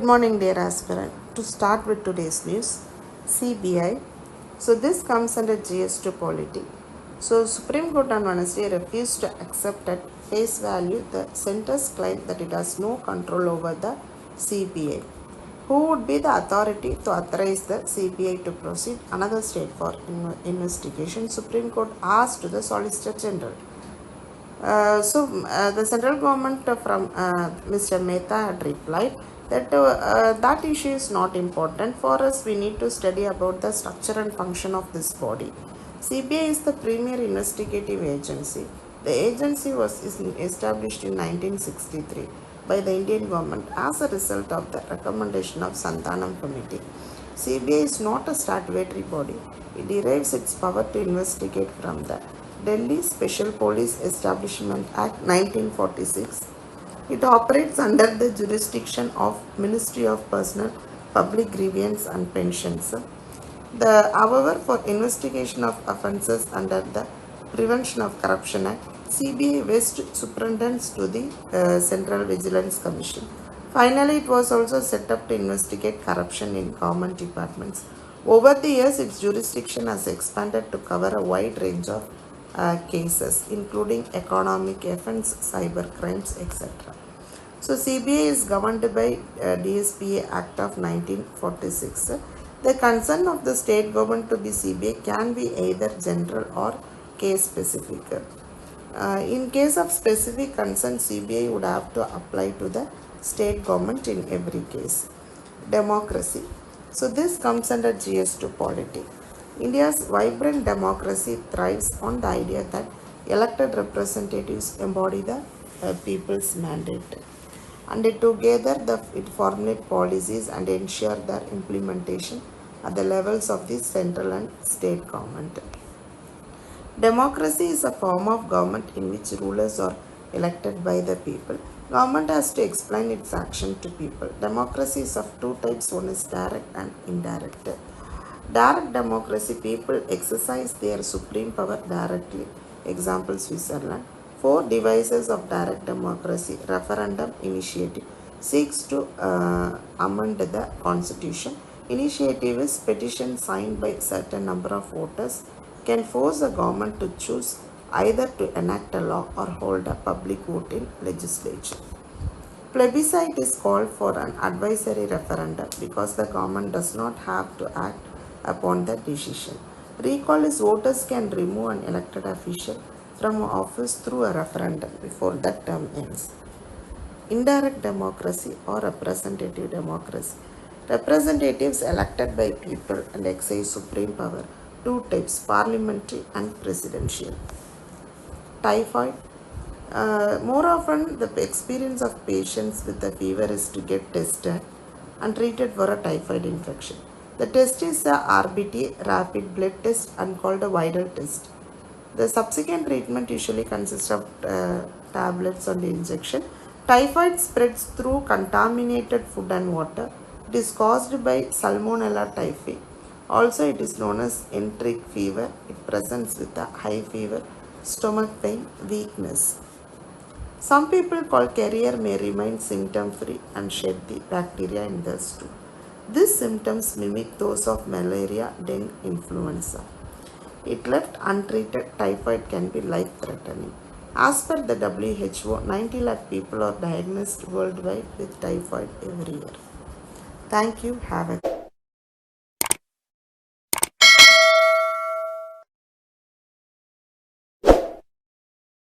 morning, dear aspirant. To start with today's news, CBI. So this comes under GS2 polity. So Supreme Court on Wednesday refused to accept at face value the centre's claim that it has no control over the CBI. Who would be the authority to authorize the CBI to proceed another state for investigation? Supreme Court asked the Solicitor General. The central government from Mr. Mehta had replied that that issue is not important for us. We need to study about the structure and function of this body. CBI is the premier investigative agency. The agency was established in 1963 by the Indian government as a result of the recommendation of Santhanam Committee. CBI is not a statutory body. It derives its power to investigate from the Delhi Special Police Establishment Act 1946. It operates under the jurisdiction of Ministry of Personnel, Public Grievance and Pensions. However, for investigation of offences under the Prevention of Corruption Act, CBI West superintends to the Central Vigilance Commission. Finally, it was also set up to investigate corruption in government departments. Over the years, its jurisdiction has expanded to cover a wide range of cases, including economic offence, cyber crimes, etc. So, CBI is governed by DSPA Act of 1946. The concern of the state government to be CBI can be either general or case specific. In case of specific concern, CBI would have to apply to the state government in every case. Democracy. So this comes under GS2 polity. India's vibrant democracy thrives on the idea that elected representatives embody the people's mandate, and together it formulate policies and ensure their implementation at the levels of the central and state government. Democracy is a form of government in which rulers are elected by the people. Government has to explain its action to people. Democracy is of two types. One is direct and indirect. Direct democracy, people exercise their supreme power directly. Example, Switzerland. 4 devices of direct democracy. Referendum initiative seeks to amend the constitution. Initiative is petition signed by certain number of voters can force a government to choose either to enact a law or hold a public vote in legislature. Plebiscite is called for an advisory referendum because the government does not have to act upon the decision. Recall is voters can remove an elected official from office through a referendum before that term ends. Indirect democracy or representative democracy. Representatives elected by people and exercise supreme power. 2 types, parliamentary and presidential. Typhoid. More often, the experience of patients with a fever is to get tested and treated for a typhoid infection. The test is a RBT, rapid blood test, and called a viral test. The subsequent treatment usually consists of tablets and injection. Typhoid spreads through contaminated food and water. It is caused by Salmonella typhi. Also, it is known as enteric fever. It presents with a high fever, stomach pain, weakness. Some people called carrier may remain symptom-free and shed the bacteria in their stool. These symptoms mimic those of malaria, dengue, influenza. If left untreated, typhoid can be life-threatening. As per the WHO, 90 lakh people are diagnosed worldwide with typhoid every year. Thank you. Have a